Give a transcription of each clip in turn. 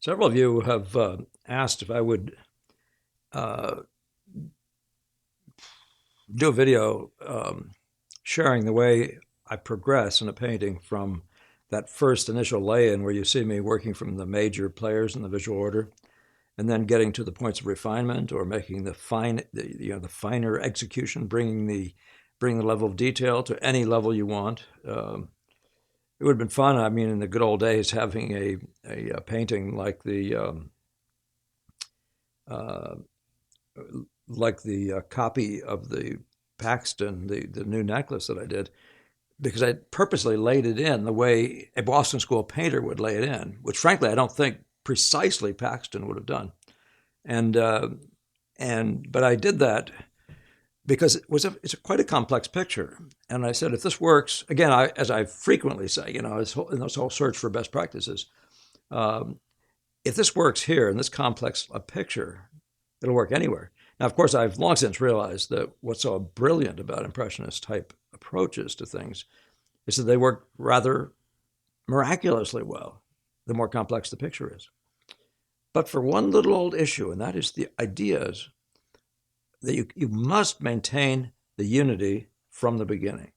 Several of you have asked if I would uh, do a video sharing the way I progress in a painting from that first initial lay-in where you see me working from the major players in the visual order, and then getting to the points of refinement or making the finer execution, bringing the level of detail to any level you want. It would have been fun. I mean, in the good old days, having a painting uh, like the copy of the Paxton, the new necklace that I did, because I purposely laid it in the way a Boston School painter would lay it in, which frankly I don't think precisely Paxton would have done. And but I did that because it's quite a complex picture. And I said, if this works, again, as I frequently say, in this whole search for best practices, um, if this works here in this complex picture, it'll work anywhere. Now, of course, I've long since realized that what's so brilliant about impressionist type approaches to things is that they work rather miraculously well the more complex the picture is. But for one little old issue, and that is the ideas that you must maintain the unity from the beginning.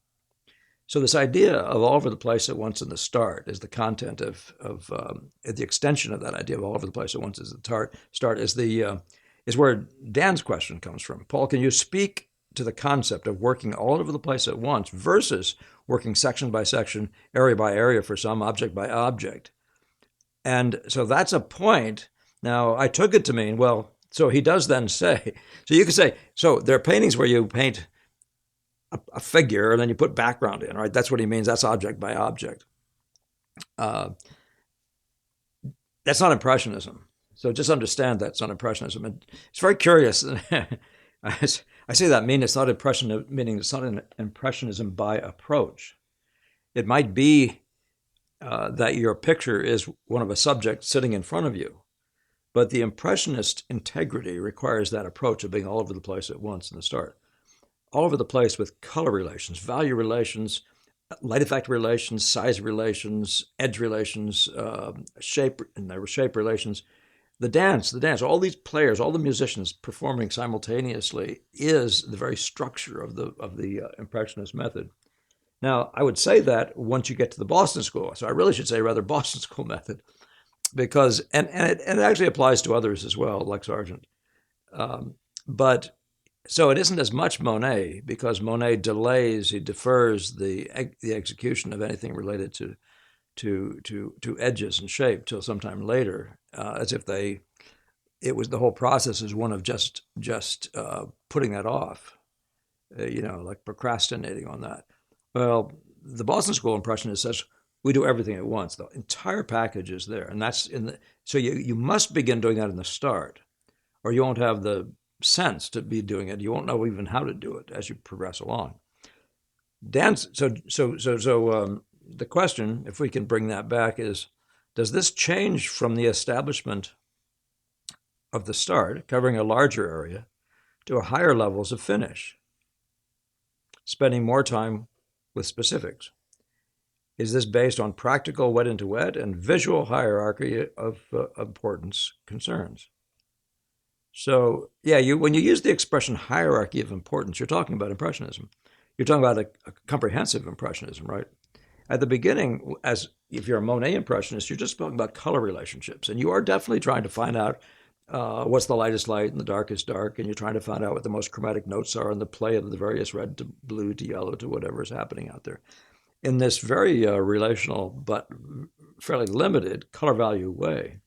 So this idea of all over the place at once in the start is the content of the extension of that idea of all over the place at once is the start is where Dan's question comes from. Paul, can you speak to the concept of working all over the place at once versus working section by section, area by area for some, object by object? And so that's a point. Now, I took it to mean, well, so he does then say, so you could say, so there are paintings where you paint a figure and then you put background in, right? That's what he means. That's object by object. Uh, that's not Impressionism. So just understand that's not Impressionism. And it's very curious. I say that meaning it's not meaning it's not an Impressionism by approach. It might be that your picture is one of a subject sitting in front of you, but the Impressionist integrity requires that approach of being all over the place at once in the start. All over the place with color relations, value relations, light effect relations, size relations, edge relations, shape relations. The dance, all these players, all the musicians performing simultaneously is the very structure of the Impressionist method. Now, I would say that once you get to the Boston School, so I really should say rather Boston School method, because and it actually applies to others as well, like Sargent. But so it isn't as much Monet because Monet delays, he defers the execution of anything related to edges and shape till sometime later, as if the whole process is one of just putting that off, like procrastinating on that. Well, the Boston School Impressionist says we do everything at once. The entire package is there, and that's so you must begin doing that in the start, or you won't have the sense to be doing it. You won't know even how to do it as you progress along. Dance. So the question, if we can bring that back, is: does this change from the establishment of the start, covering a larger area, to higher levels of finish, spending more time with specifics? Is this based on practical wet into wet and visual hierarchy of importance concerns? So, yeah, when you use the expression hierarchy of importance, you're talking about Impressionism. You're talking about a comprehensive Impressionism, right? At the beginning, as if you're a Monet Impressionist, you're just talking about color relationships, and you are definitely trying to find out what's the lightest light and the darkest dark, and you're trying to find out what the most chromatic notes are and the play of the various red to blue to yellow to whatever is happening out there. In this very relational but fairly limited color value way.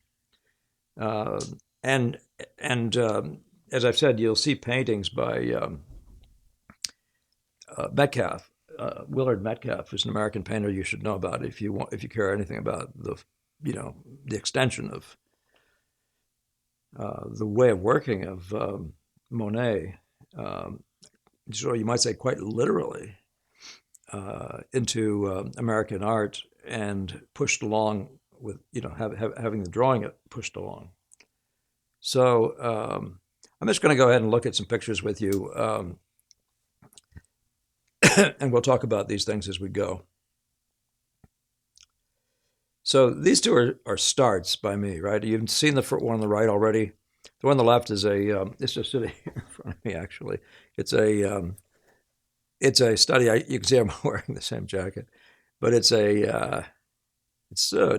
Uh, and as I've said, you'll see paintings by Metcalf, Willard Metcalf, who's an American painter you should know about if you care anything about the extension of the way of working of Monet. So you might say quite literally into American art and pushed along with having the drawing pushed along. So I'm just going to go ahead and look at some pictures with you, and we'll talk about these things as we go. So these two are starts by me, right? You've seen the one on the right already. The one on the left is it's just sitting here in front of me, actually. It's a, um, it's a study. You can see I'm wearing the same jacket, but it's so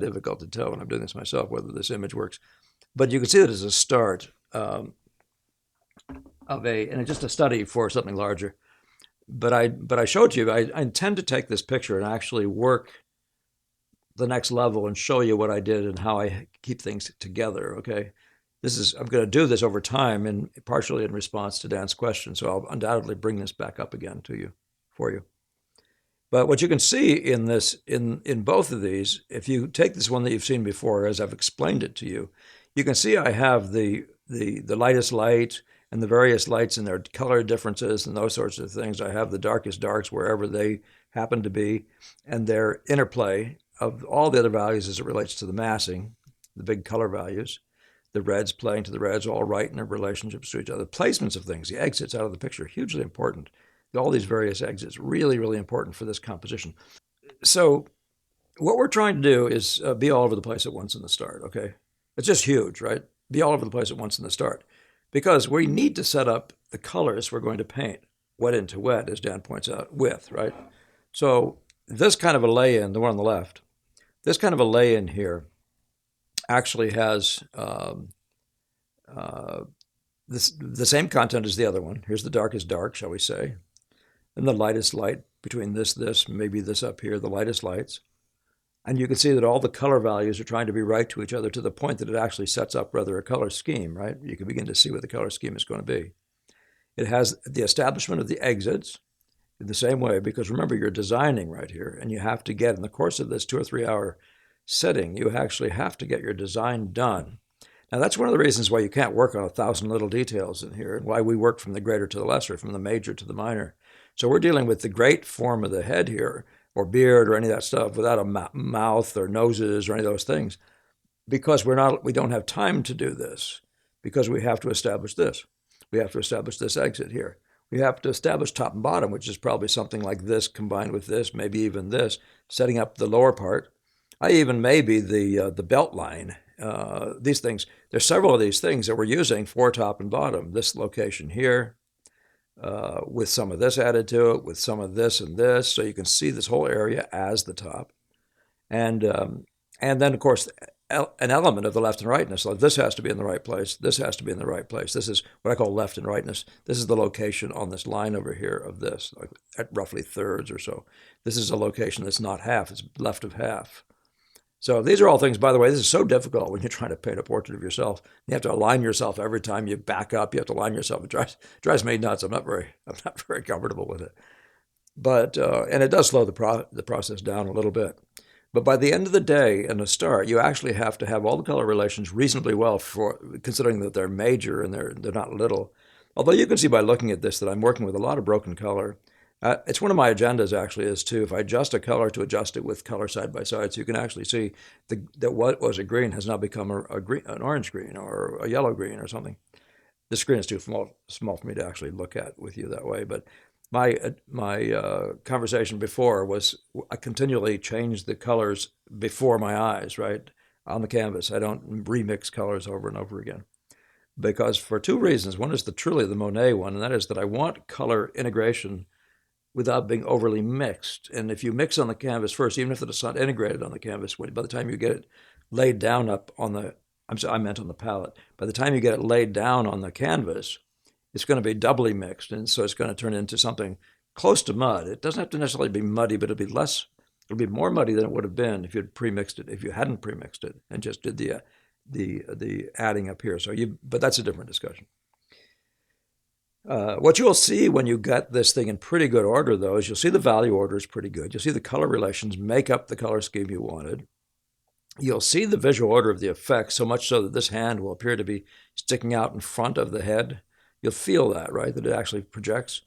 difficult to tell when I'm doing this myself whether this image works. But you can see that as a start and it's just a study for something larger. But I showed you. I intend to take this picture and actually work the next level and show you what I did and how I keep things together. Okay, I'm going to do this over time and partially in response to Dan's question. So I'll undoubtedly bring this back up again to you for you. But what you can see in this, in both of these, if you take this one that you've seen before, as I've explained it to you, you can see I have the lightest light and the various lights and their color differences and those sorts of things. I have the darkest darks wherever they happen to be, and their interplay of all the other values as it relates to the massing, the big color values, the reds playing to the reds, all right in their relationships to each other. The placements of things, the exits out of the picture, hugely important. All these various exits, really, really important for this composition. So what we're trying to do is be all over the place at once in the start, okay? It's just huge, right? Be all over the place at once in the start. Because we need to set up the colors we're going to paint, wet into wet, as Dan points out, with, right? So this kind of a lay-in, the one on the left, this kind of a lay-in here actually has the same content as the other one. Here's the darkest dark, shall we say, and the lightest light between this, maybe this up here, the lightest lights. And you can see that all the color values are trying to be right to each other to the point that it actually sets up rather a color scheme, right? You can begin to see what the color scheme is going to be. It has the establishment of the exits in the same way, because remember, you're designing right here, and you have to get, in the course of this 2 or 3 hour setting, you actually have to get your design done. Now, that's one of the reasons why you can't work on 1,000 little details in here, and why we work from the greater to the lesser, from the major to the minor. So we're dealing with the great form of the head here, or beard, or any of that stuff, without a mouth or noses or any of those things, because we don't have time to do this, because we have to establish this. We have to establish this exit here. We have to establish top and bottom, which is probably something like this combined with this, maybe even this, setting up the lower part. I even maybe the belt line. These things, there's several of these things that we're using for top and bottom. This location here, with some of this added to it, with some of this and this, so you can see this whole area as the top, and then of course an element of the left and rightness. Like this has to be in the right place. This has to be in the right place. This is what I call left and rightness. This is the location on this line over here of this, like at roughly thirds or so. This is a location that's not half. It's left of half. So these are all things, by the way, this is so difficult when you're trying to paint a portrait of yourself. You have to align yourself every time you back up. You have to align yourself. It drives me nuts. I'm not very comfortable with it. But and it does slow the process down a little bit. But by the end of the day and the start, you actually have to have all the color relations reasonably well, for considering that they're major and they're not little. Although you can see by looking at this that I'm working with a lot of broken color. It's one of my agendas actually is to, if I adjust a color, to adjust it with color side by side, so you can actually see that what was a green has now become an orange green or a yellow green or something. The screen is too small for me to actually look at with you that way. But my conversation before was I continually change the colors before my eyes, right, on the canvas. I don't remix colors over and over again, because for two reasons. One is truly the Monet one, and that is that I want color integration without being overly mixed. And if you mix on the canvas first, even if it's not integrated on the canvas, by the time you get it laid down up on I meant on the palette. By the time you get it laid down on the canvas, it's going to be doubly mixed, and so it's going to turn into something close to mud. It doesn't have to necessarily be muddy, but it'll be more muddy than it would have been if you'd pre-mixed it, if you hadn't pre-mixed it and just did the adding up here. But that's a different discussion. What you'll see when you get this thing in pretty good order, though, is you'll see the value order is pretty good. You'll see the color relations make up the color scheme you wanted. You'll see the visual order of the effects, so much so that this hand will appear to be sticking out in front of the head. You'll feel that, right, that it actually projects.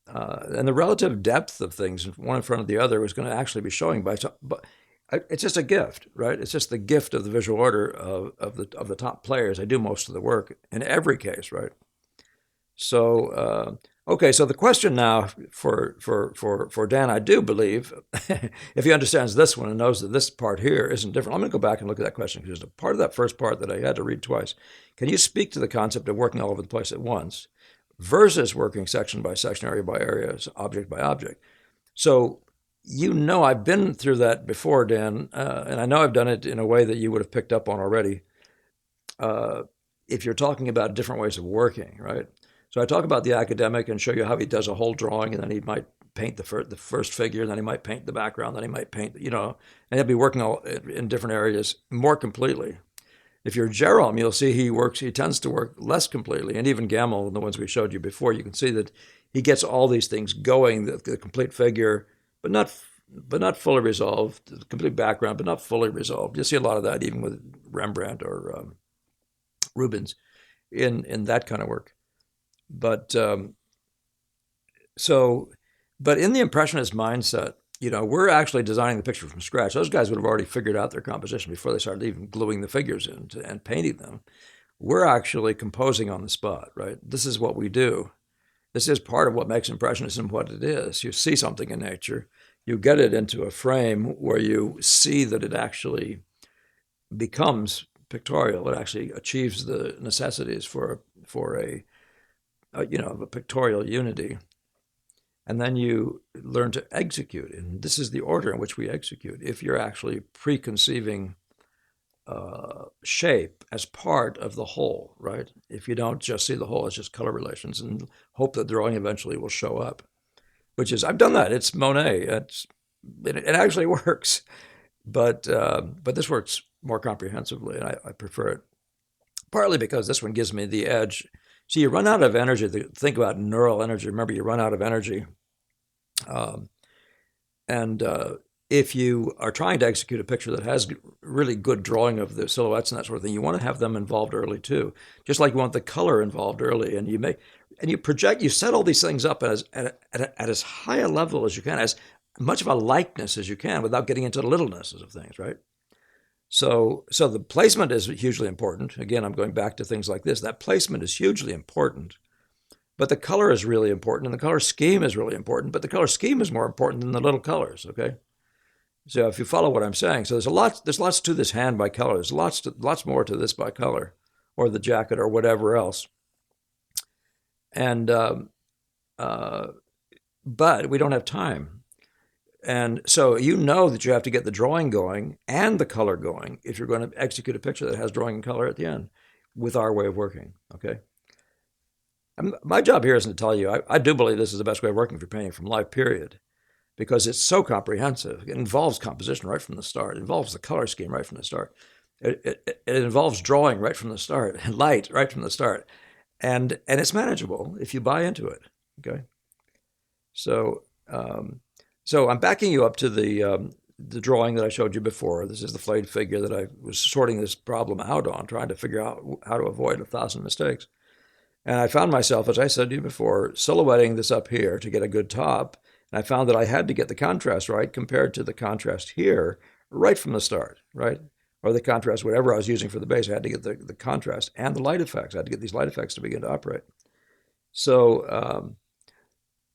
And the relative depth of things, one in front of the other, is going to actually be showing but it's just a gift, right? It's just the gift of the visual order of the top players. I do most of the work in every case, right? So Okay, so the question now for Dan, I do believe, if he understands this one and knows that this part here isn't different, I'm going to go back and look at that question because there's a part of that first part that I had to read twice. Can you speak to the concept of working all over the place at once versus working section by section, area by area, object by object? So I've been through that before, Dan, and I know I've done it in a way that you would have picked up on already. Uh, if you're talking about different ways of working, right? So I talk about the academic and show you how he does a whole drawing, and then he might paint the first figure, and then he might paint the background, then he might paint, and he'll be working all in different areas more completely. If you're Jerome, you'll see he tends to work less completely, and even Gamel, the ones we showed you before, you can see that he gets all these things going, the complete figure, but not fully resolved, the complete background, but not fully resolved. You see a lot of that even with Rembrandt or Rubens in that kind of work. But so, but in the impressionist mindset, we're actually designing the picture from scratch. Those guys would have already figured out their composition before they started even gluing the figures in and painting them. We're actually composing on the spot, right? This is what we do. This is part of what makes impressionism what it is. You see something in nature, you get it into a frame where you see that it actually becomes pictorial. It actually achieves the necessities for a pictorial unity, and then you learn to execute. And this is the order in which we execute. If you're actually preconceiving shape as part of the whole, right? If you don't just see the whole as just color relations and hope that the drawing eventually will show up, which is I've done that. It's Monet. It actually works, but this works more comprehensively, and I prefer it partly because this one gives me the edge. See, you run out of energy. Think about neural energy. Remember, you run out of energy. Um, and if you are trying to execute a picture that has really good drawing of the silhouettes and that sort of thing, you want to have them involved early too. Just like you want the color involved early, and you set all these things up at as high a level as you can, as much of a likeness as you can, without getting into the littlenesses of things, right? So the placement is hugely important. Again, I'm going back to things like this. That placement is hugely important, but the color is really important, and the color scheme is really important. But the color scheme is more important than the little colors. Okay, so if you follow what I'm saying, so there's lots to this hand by color. There's lots more to this by color, or the jacket, or whatever else. And but we don't have time. And so that you have to get the drawing going and the color going if you're going to execute a picture that has drawing and color at the end with our way of working, okay? My job here isn't to tell you, I do believe this is the best way of working for painting from life, period, because it's so comprehensive. It involves composition right from the start. It involves the color scheme right from the start. It involves drawing right from the start, and light right from the start. And it's manageable if you buy into it, okay? So, so I'm backing you up to the drawing that I showed you before. This is the flayed figure that I was sorting this problem out on, trying to figure out how to avoid 1,000 mistakes. And I found myself, as I said to you before, silhouetting this up here to get a good top. And I found that I had to get the contrast right compared to the contrast here right from the start, right? Or the contrast, whatever I was using for the base, I had to get the contrast and the light effects. I had to get these light effects to begin to operate. So,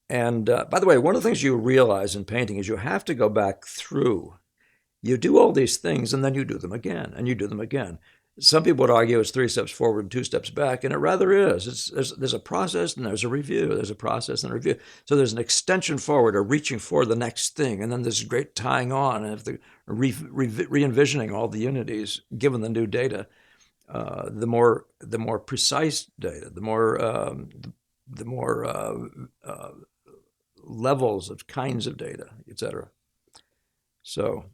and by the way, one of the things you realize in painting is you have to go back through. You do all these things and then you do them again and you do them again. Some people would argue it's 3 steps forward and 2 steps back, and it rather is. There's a process and there's a review. There's a process and a review. So there's an extension forward or reaching for the next thing, and then there's great tying on and if the re-envisioning all the unities given the new data. The more precise data, the more levels of kinds of data, etc. So,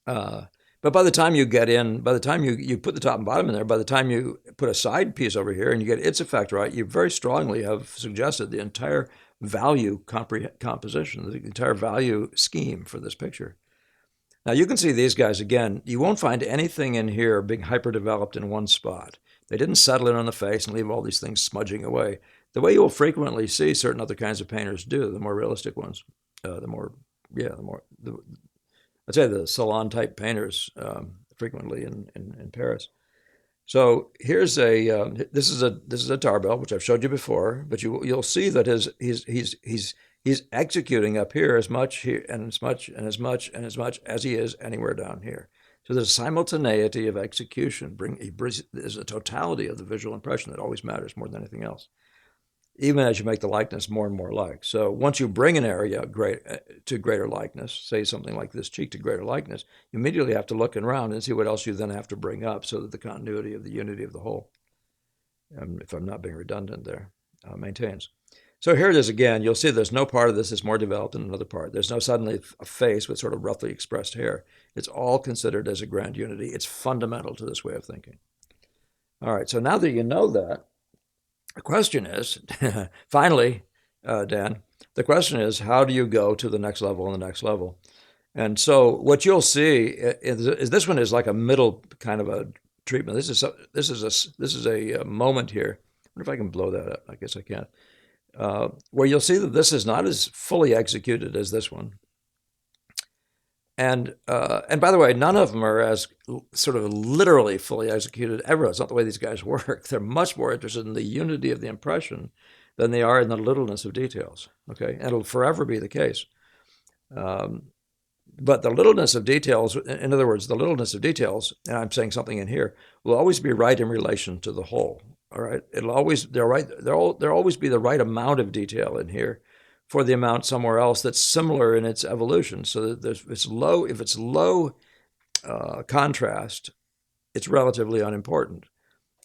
but by the time you get in, by the time you put the top and bottom in there, by the time you put a side piece over here and you get its effect right, you very strongly have suggested the entire value composition, the entire value scheme for this picture. Now you can see these guys again. You won't find anything in here being hyper-developed in one spot. They didn't settle in on the face and leave all these things smudging away. The way you'll frequently see certain other kinds of painters do, the more realistic ones, I'd say the salon-type painters frequently in Paris. So here's this is a tarbell which I've showed you before, but you'll see that he's executing up here as much here and as much and as much and as much as he is anywhere down here. So there's a simultaneity of execution. There's a totality of the visual impression that always matters more than anything else, even as you make the likeness more and more like. So once you bring an area to greater likeness, say something like this cheek to greater likeness, you immediately have to look around and see what else you then have to bring up so that the continuity of the unity of the whole, if I'm not being redundant there, maintains. So here it is again. You'll see there's no part of this that's more developed than another part. There's no suddenly a face with sort of roughly expressed hair. It's all considered as a grand unity. It's fundamental to this way of thinking. All right, so now that you know that, the question is, finally, Dan, the question is, how do you go to the next level and the next level? And so what you'll see is this one is like a middle kind of a treatment. This is a moment here. I wonder if I can blow that up. I guess I can't. Where you'll see that this is not as fully executed as this one. And by the way, none of them are as sort of literally fully executed ever. It's not the way these guys work. They're much more interested in the unity of the impression than they are in the littleness of details. Okay, and it'll forever be the case. But the littleness of details, in other words, the littleness of details, and I'm saying something in here, will always be right in relation to the whole. All right, it'll always there'll always be the right amount of detail in here for the amount somewhere else that's similar in its evolution. So that if it's low contrast, it's relatively unimportant.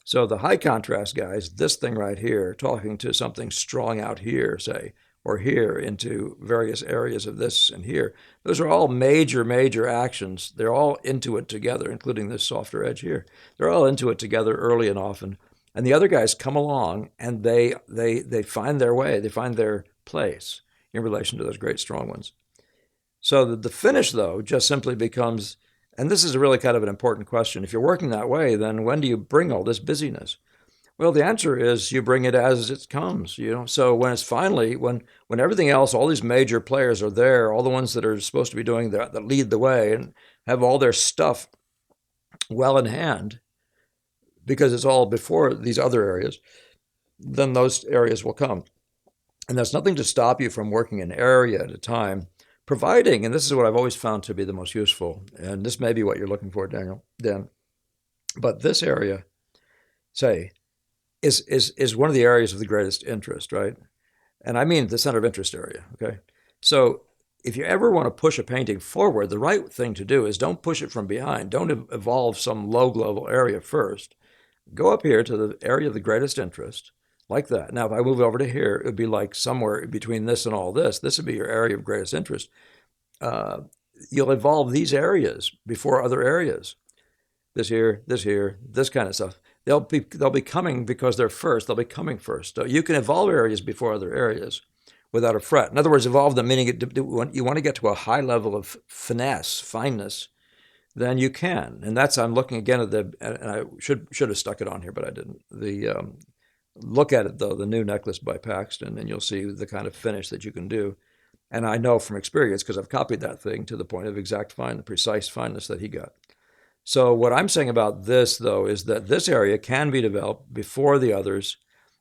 So the high contrast guys, this thing right here, talking to something strong out here, say, or here into various areas of this and here, those are all major actions. They're all into it together, including this softer edge here. They're all into it together early and often. And the other guys come along and they find their way, they find their place in relation to those great strong ones. So the finish, though, just simply becomes, and this is a really kind of an important question. If you're working that way, then when do you bring all this busyness? Well, the answer is you bring it as it comes, you know. So when it's finally, when everything else, all these major players are there, all the ones that are supposed to be doing that lead the way and have all their stuff well in hand, because it's all before these other areas, then those areas will come. And there's nothing to stop you from working an area at a time, providing, and this is what I've always found to be the most useful, and this may be what you're looking for, Daniel, Dan, but this area, say, is one of the areas of the greatest interest, right? And I mean the center of interest area, okay? So if you ever want to push a painting forward, the right thing to do is don't push it from behind. Don't evolve some low-level area first. Go up here to the area of the greatest interest, like that. Now, if I move over to here, it would be like somewhere between this and all this. This would be your area of greatest interest. You'll evolve these areas before other areas. This here, this kind of stuff. They'll be coming because they're first. They'll be coming first. So you can evolve areas before other areas without a fret. In other words, evolve them, meaning you want to get to a high level of fineness, then you can. And that's, I'm looking again at and I should have stuck it on here, but I didn't. Look at it, though, the new necklace by Paxton, and you'll see the kind of finish that you can do. And I know from experience, because I've copied that thing to the point of exact the precise fineness that he got. So what I'm saying about this, though, is that this area can be developed before the others,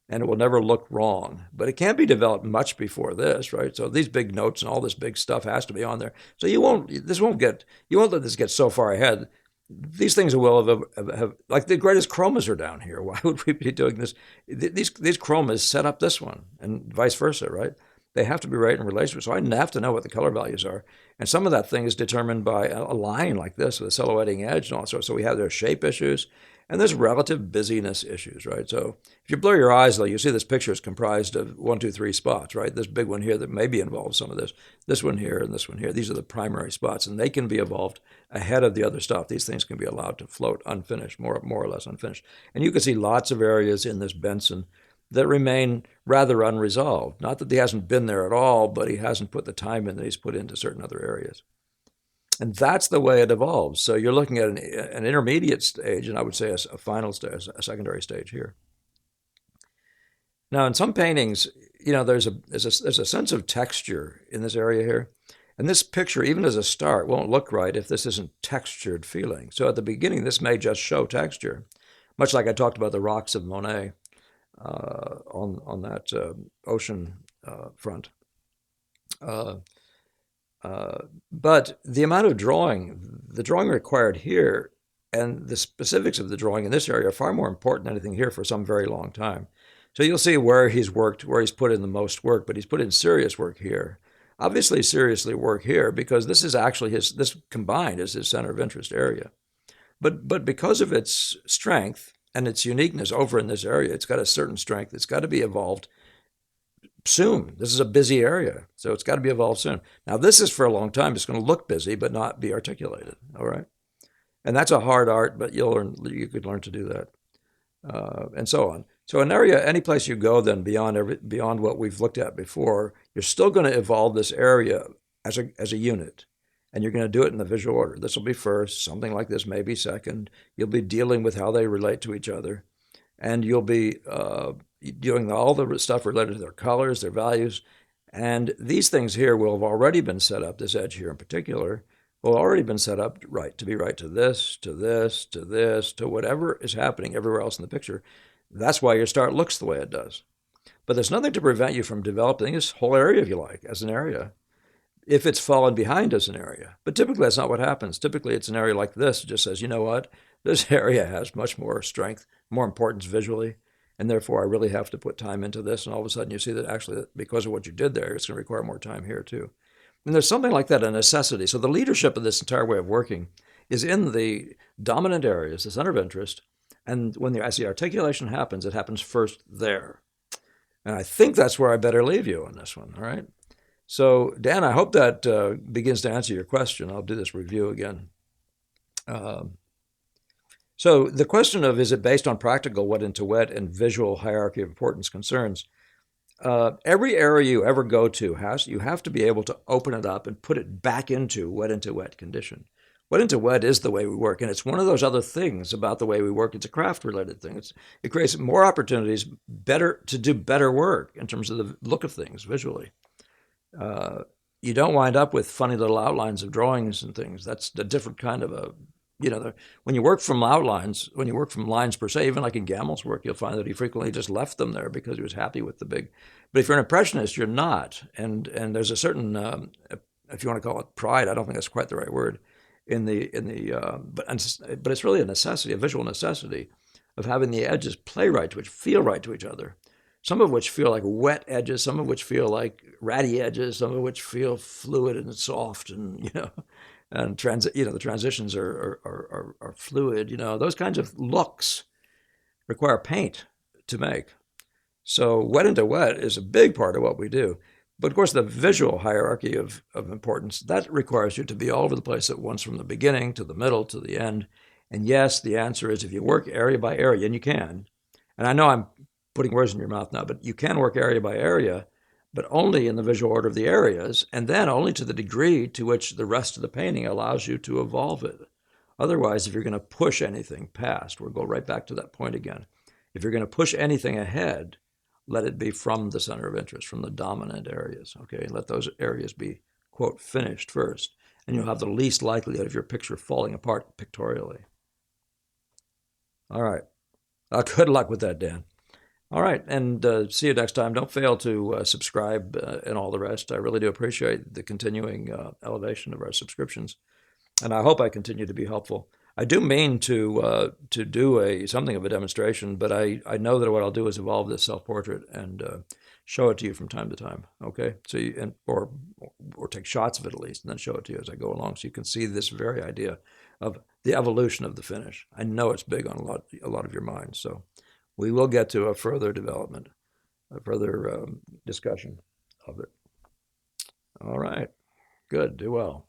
and it will never look wrong. But it can't be developed much before this, right? So these big notes and all this big stuff has to be on there. So you won't let this get so far ahead. These things will have like the greatest chromas are down here. Why would we be doing this? These chromas set up this one, and vice versa, right? They have to be right in relation. So I have to know what the color values are. And some of that thing is determined by a line like this with a silhouetting edge and all sorts. So we have their shape issues and there's relative busyness issues, right? So if you blur your eyes, though, you see this picture is comprised of 1, 2, 3 spots, right? This big one here that maybe involves some of this one here, and this one here. These are the primary spots, and they can be evolved ahead of the other stuff. These things can be allowed to float unfinished, more or less unfinished. And you can see lots of areas in this Benson that remain rather unresolved. Not that he hasn't been there at all, but he hasn't put the time in that he's put into certain other areas. And that's the way it evolves. So you're looking at an intermediate stage, and I would say a final stage, a secondary stage here. Now, in some paintings, you know, there's a sense of texture in this area here. And this picture, even as a start, won't look right if this isn't textured feeling. So at the beginning, this may just show texture. much like I talked about the rocks of Monet on that ocean front. Uh, but the amount of drawing, the drawing required here, and the specifics of the drawing in this area are far more important than anything here for some very long time. So you'll see where he's worked, where he's put in the most work, but he's put in serious work here. Obviously, seriously work here because this is actually this combined is his center of interest area. But because of its strength and its uniqueness over in this area, it's got a certain strength. It's got to be evolved soon. This is a busy area, so it's got to be evolved soon. Now, this is for a long time. It's going to look busy, but not be articulated. All right, and that's a hard art, but you could learn to do that, and so on. So, an area, any place you go, then beyond what we've looked at before, you're still going to evolve this area as a unit, and you're going to do it in the visual order. This will be first. Something like this may be second. You'll be dealing with how they relate to each other, and you'll be doing all the stuff related to their colors, their values, and these things here will have already been set up. This edge here in particular will have already been set up right to be right to this, to this, to this, to whatever is happening everywhere else in the picture. That's why your start looks the way it does. But there's nothing to prevent you from developing this whole area, if you like, as an area, if it's fallen behind as an area. But typically that's not what happens. Typically it's an area like this. It just says, you know what, this area has much more strength, more importance visually, and therefore I really have to put time into this. And all of a sudden you see that actually because of what you did there, it's going to require more time here too. And there's something like that, a necessity. So the leadership of this entire way of working is in the dominant areas, the center of interest. And as the articulation happens, it happens first there. And I think that's where I better leave you on this one, all right? So, Dan, I hope that begins to answer your question. I'll do this review again. So the question of, is it based on practical wet into wet and visual hierarchy of importance concerns? Every area you ever go to you have to be able to open it up and put it back into wet condition. Wet into wet is the way we work, and it's one of those other things about the way we work. It's a craft-related thing. It creates more opportunities to do better work in terms of the look of things visually. You don't wind up with funny little outlines of drawings and things. That's a different kind of when you work from outlines, when you work from lines per se, even like in Gamel's work, you'll find that he frequently just left them there because he was happy with the big. But if you're an impressionist, you're not. And there's a certain, if you want to call it pride, I don't think that's quite the right word, but it's really a necessity, a visual necessity of having the edges play right to each, feel right to each other. Some of which feel like wet edges, some of which feel like ratty edges, some of which feel fluid and soft, and and the transitions are fluid. Those kinds of looks require paint to make. So wet into wet is a big part of what we do. But of course, the visual hierarchy of importance, that requires you to be all over the place at once, from the beginning to the middle to the end. And yes, the answer is if you work area by area, and you can, and I know I'm putting words in your mouth now, but you can work area by area, but only in the visual order of the areas, and then only to the degree to which the rest of the painting allows you to evolve it. Otherwise, if you're going to push anything past, we'll go right back to that point again. If you're going to push anything ahead, let it be from the center of interest, from the dominant areas, okay? Let those areas be, quote, finished first, and you'll have the least likelihood of your picture falling apart pictorially. All right. Good luck with that, Dan. All right, and see you next time. Don't fail to subscribe and all the rest. I really do appreciate the continuing elevation of our subscriptions, and I hope I continue to be helpful. I do mean to do something of a demonstration, but I know that what I'll do is evolve this self-portrait and show it to you from time to time. Okay, so or take shots of it at least, and then show it to you as I go along, so you can see this very idea of the evolution of the finish. I know it's big on a lot of your minds, so we will get to a further development, a further discussion of it. All right, good, do well.